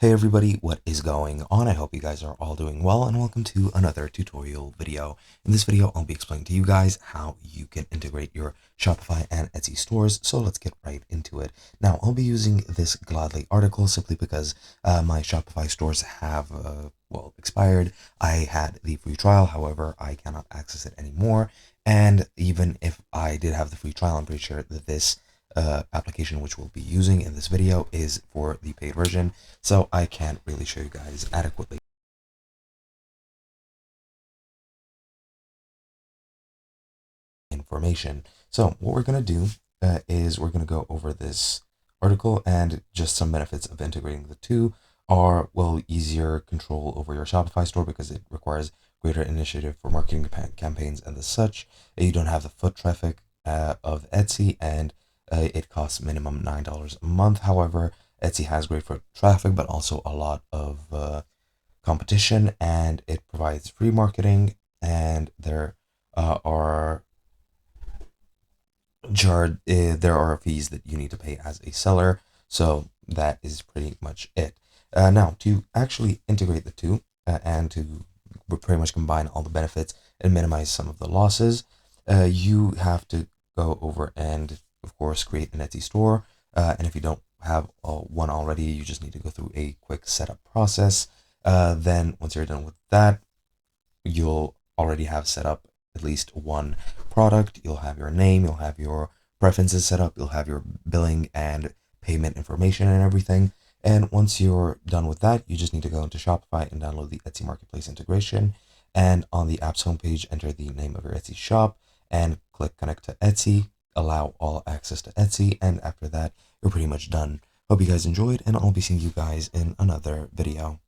Hey everybody, what is going on? I hope you guys are all doing well and welcome to another tutorial video. In this video, I'll be explaining to you guys how you can integrate your Shopify and Etsy stores. So let's get right into it. Now, I'll be using this Gladly article simply because my Shopify stores have, expired. I had the free trial, however, I cannot access it anymore. And even if I did have the free trial, I'm pretty sure that this application which we'll be using in this video is for the paid version, so I can't really show you guys adequately information. So what we're going to do is we're going to go over this article, and just some benefits of integrating the two are, well, easier control over your Shopify store because it requires greater initiative for marketing campaigns and the such. You don't have the foot traffic of Etsy, and it costs minimum $9 a month. However, Etsy has great foot traffic, but also a lot of competition, and it provides free marketing, and there are fees that you need to pay as a seller. So that is pretty much it. Now, to actually integrate the two and to pretty much combine all the benefits and minimize some of the losses, you have to go over and, of course, create an Etsy store. And if you don't have one already, you just need to go through a quick setup process. Then once you're done with that, you'll already have set up at least one product. You'll have your name, you'll have your preferences set up, you'll have your billing and payment information and everything. And once you're done with that, you just need to go into Shopify and download the Etsy Marketplace integration. And on the app's homepage, enter the name of your Etsy shop and click connect to Etsy, allow all access to Etsy. And after that, you're pretty much done. Hope you guys enjoyed, and I'll be seeing you guys in another video.